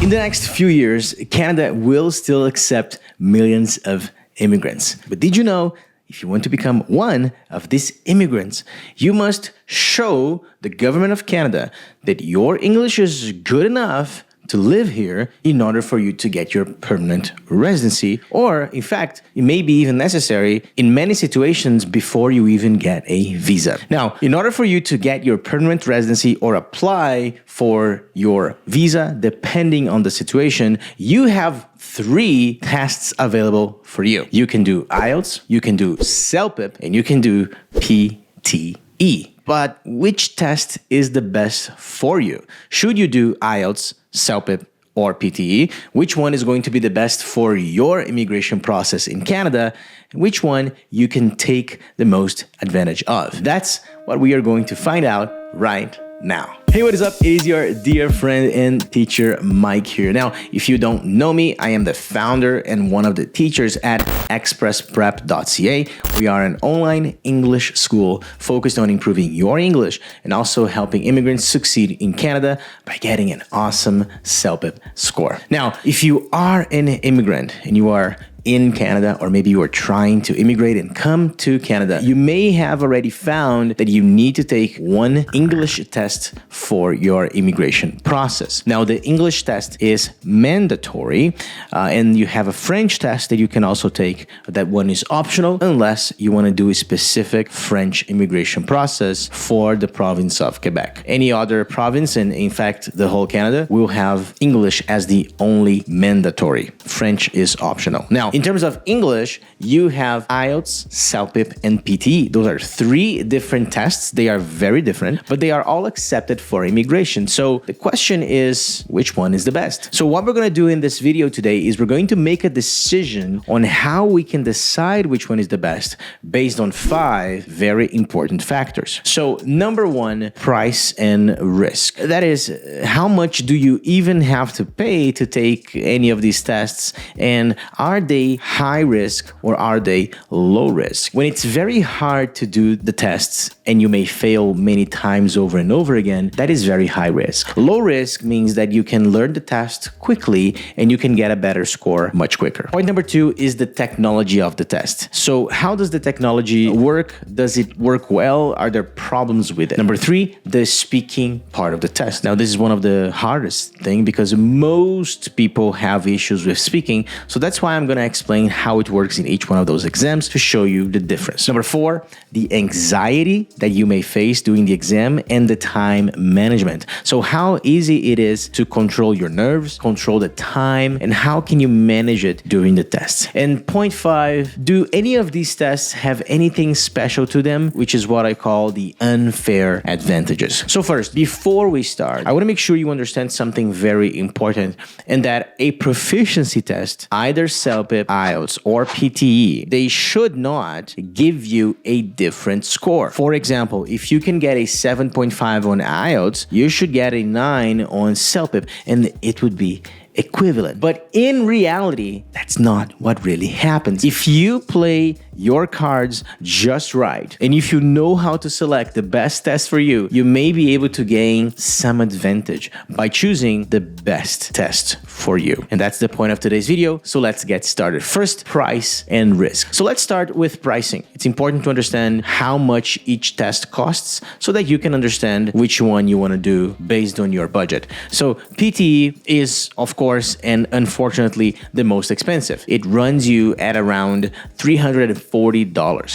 In the next few years, Canada will still accept millions of immigrants. But did you know, if you want to become one of these immigrants, you must show the government of Canada that your English is good enough to live here in order for you to get your permanent residency, or in fact, it may be even necessary in many situations before you even get a visa. Now, in order for you to get your permanent residency or apply for your visa, depending on the situation, you have 3 tests available for you. You can do IELTS, you can do CELPIP, and you can do PTE. But which test is the best for you? Should you do IELTS, CELPIP, or PTE? Which one is going to be the best for your immigration process in Canada? And which one you can take the most advantage of? That's what we are going to find out right now. Hey, what is up? It is your dear friend and teacher, Mike here. Now, if you don't know me, I am the founder and one of the teachers at expressprep.ca. We are an online English school focused on improving your English and also helping immigrants succeed in Canada by getting an awesome CELPIP score. Now, if you are an immigrant and you are in Canada, or maybe you are trying to immigrate and come to Canada, you may have already found that you need to take one English test for your immigration process. Now, the English test is mandatory, and you have a French test that you can also take. That one is optional unless you want to do a specific French immigration process for the province of Quebec. Any other province, and in fact, the whole Canada, will have English as the only mandatory. French is optional. Now, in terms of English, you have IELTS, CELPIP, and PTE. Those are 3 different tests. They are very different, but they are all accepted for immigration. So the question is, which one is the best? So what we're going to do in this video today is we're going to make a decision on how we can decide which one is the best based on 5 very important factors. So number 1, price and risk. That is, how much do you even have to pay to take any of these tests, and are they high risk or are they low risk? When it's very hard to do the tests and you may fail many times over and over again, that is very high risk. Low risk means that you can learn the test quickly and you can get a better score much quicker. Point number 2 is the technology of the test. So how does the technology work? Does it work well? Are there problems with it? Number 3, the speaking part of the test. Now, this is one of the hardest things because most people have issues with speaking. So that's why I'm going to explain how it works in each one of those exams to show you the difference. Number 4, the anxiety that you may face during the exam and the time management. So how easy it is to control your nerves, control the time, and how can you manage it during the tests. And point 5, do any of these tests have anything special to them, which is what I call the unfair advantages. So first, before we start, I want to make sure you understand something very important, and that a proficiency test, either CELPIP, IELTS, or PTE, they should not give you a different score. For example, if you can get a 7.5 on IELTS, you should get a 9 on CELPIP, and it would be equivalent. But in reality, that's not what really happens. If you play your cards just right, and if you know how to select the best test for you, you may be able to gain some advantage by choosing the best test for you. And that's the point of today's video. So let's get started. First, price and risk. So let's start with pricing. It's important to understand how much each test costs so that you can understand which one you want to do based on your budget. So PTE is, of course, and unfortunately, the most expensive. It runs you at around $340.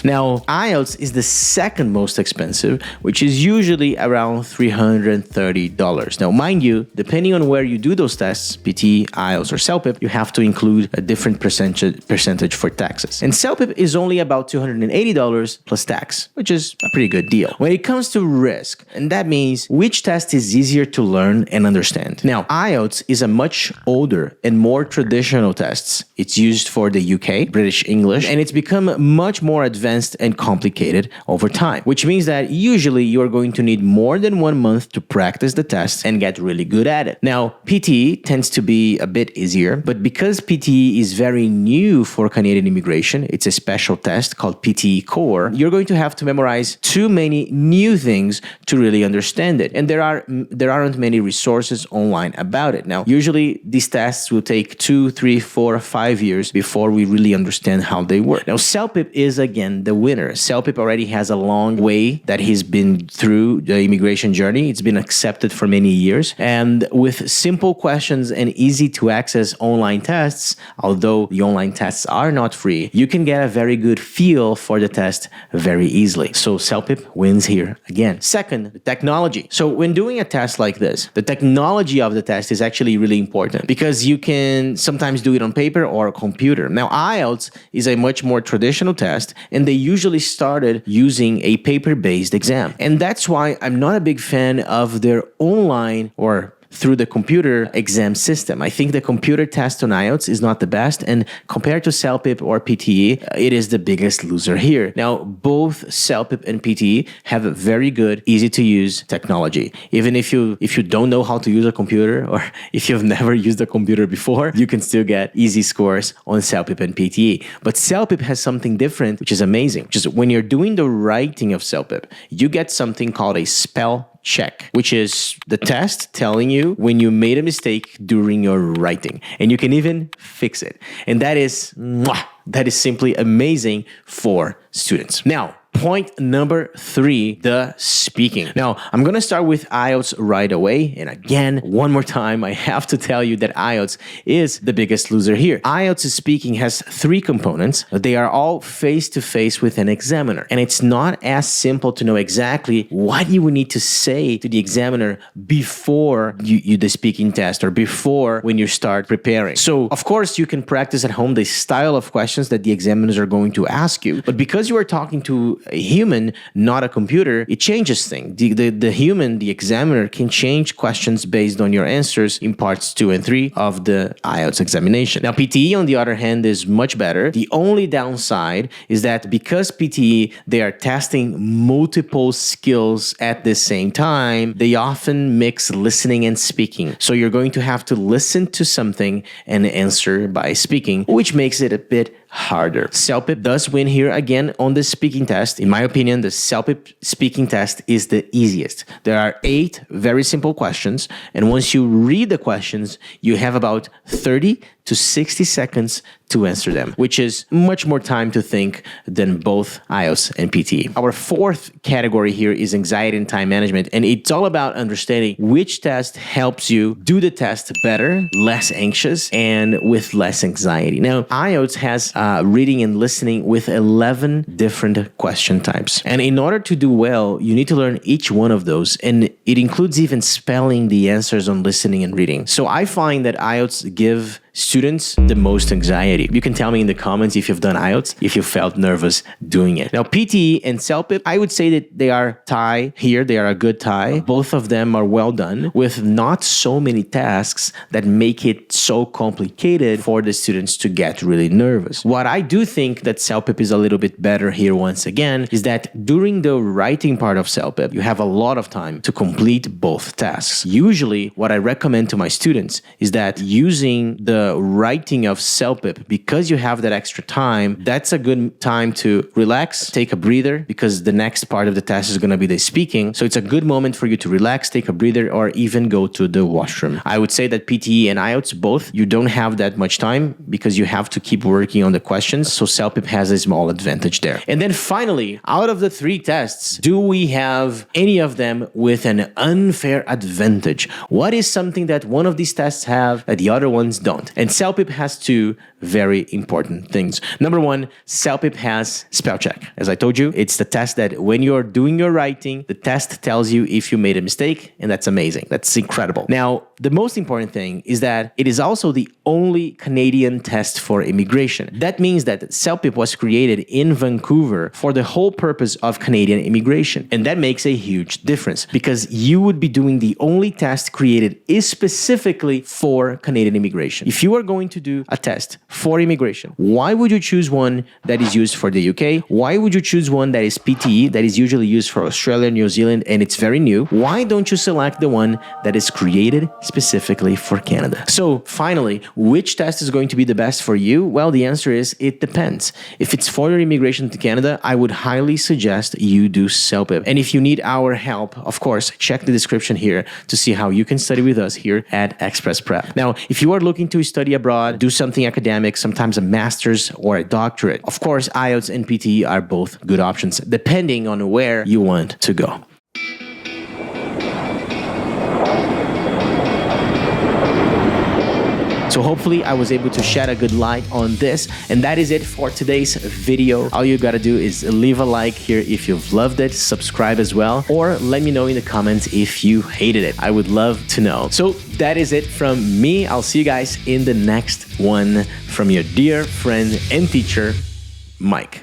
Now, IELTS is the second most expensive, which is usually around $330. Now, mind you, depending on where you do those tests, PTE, IELTS, or CELPIP, you have to include a different percentage for taxes. And CELPIP is only about $280 plus tax, which is a pretty good deal. When it comes to risk, and that means which test is easier to learn and understand. Now, IELTS is a much older and more traditional test. It's used for the UK, British English, and it's become much more advanced and complicated over time, which means that usually you're going to need more than 1 month to practice the test and get really good at it. Now, PTE tends to be a bit easier, but because PTE is very new for Canadian immigration, it's a special test called PTE Core, you're going to have to memorize too many new things to really understand it. And there aren't many resources online about it. Now, usually these tests will take 2, 3, 4, 5 years before we really understand how they work. Now, CELPIP is again the winner. CELPIP already has a long way that he's been through the immigration journey. It's been accepted for many years. And with simple questions and easy to access online tests, although the online tests are not free, you can get a very good feel for the test very easily. So CELPIP wins here again. Second, the technology. So when doing a test like this, the technology of the test is actually really important because you can sometimes do it on paper or a computer. Now, IELTS is a much more traditional test, and they usually started using a paper-based exam. And that's why I'm not a big fan of their online or through the computer exam system. I think the computer test on IELTS is not the best, and compared to CELPIP or PTE, it is the biggest loser here. Now, both CELPIP and PTE have a very good, easy to use technology. Even if you don't know how to use a computer, or if you've never used a computer before, you can still get easy scores on CELPIP and PTE. But CELPIP has something different, which is amazing. Just when you're doing the writing of CELPIP, you get something called a spell check, which is the test telling you when you made a mistake during your writing, and you can even fix it. And that is simply amazing for students. Now, point number 3, the speaking. Now, I'm going to start with IELTS right away. And again, one more time, I have to tell you that IELTS is the biggest loser here. IELTS speaking has 3 components. They are all face-to-face with an examiner. And it's not as simple to know exactly what you would need to say to the examiner before you the speaking test or before when you start preparing. So, of course, you can practice at home the style of questions that the examiners are going to ask you. But because you are talking to a human, not a computer, it changes things. The human, the examiner, can change questions based on your answers in parts 2 and 3 of the IELTS examination. Now, PTE, on the other hand, is much better. The only downside is that because PTE, they are testing multiple skills at the same time, they often mix listening and speaking. So you're going to have to listen to something and answer by speaking, which makes it a bit harder. CELPIP does win here again on the speaking test. In my opinion, the CELPIP speaking test is the easiest. There are 8 very simple questions, and once you read the questions, you have about 30 to 60 seconds to answer them, which is much more time to think than both IELTS and PTE. Our 4th category here is anxiety and time management, and it's all about understanding which test helps you do the test better, less anxious, and with less anxiety. Now, IELTS has reading and listening with 11 different question types. And in order to do well, you need to learn each one of those, and it includes even spelling the answers on listening and reading. So I find that IELTS give students the most anxiety. You can tell me in the comments if you've done IELTS, if you felt nervous doing it. Now, PTE and CELPIP, I would say that they are tie here. They are a good tie. Both of them are well done with not so many tasks that make it so complicated for the students to get really nervous. What I do think that CELPIP is a little bit better here once again is that during the writing part of CELPIP, you have a lot of time to complete both tasks. Usually, what I recommend to my students is that using the writing of CELPIP, because you have that extra time, that's a good time to relax, take a breather, because the next part of the test is going to be the speaking. So it's a good moment for you to relax, take a breather, or even go to the washroom. I would say that PTE and IELTS, both, you don't have that much time because you have to keep working on the questions. So CELPIP has a small advantage there. And then finally, out of the 3 tests, do we have any of them with an unfair advantage? What is something that one of these tests have that the other ones don't? And CELPIP has 2 very important things. Number 1, CELPIP has spell check. As I told you, it's the test that when you're doing your writing, the test tells you if you made a mistake, and that's amazing. That's incredible. Now, the most important thing is that it is also the only Canadian test for immigration. That means that CELPIP was created in Vancouver for the whole purpose of Canadian immigration. And that makes a huge difference because you would be doing the only test created specifically for Canadian immigration. If if you are going to do a test for immigration, why would you choose one that is used for the UK? Why would you choose one that is PTE, that is usually used for Australia, New Zealand, and it's very new? Why don't you select the one that is created specifically for Canada? So finally, which test is going to be the best for you? Well, the answer is it depends. If it's for your immigration to Canada, I would highly suggest you do CELPIP. And if you need our help, of course, check the description here to see how you can study with us here at Express Prep. Now, if you are looking to study abroad, do something academic, sometimes a master's or a doctorate, of course, IELTS and PTE are both good options, depending on where you want to go. So hopefully I was able to shed a good light on this. And that is it for today's video. All you gotta do is leave a like here if you've loved it, subscribe as well, or let me know in the comments if you hated it. I would love to know. So that is it from me. I'll see you guys in the next one from your dear friend and teacher, Mike.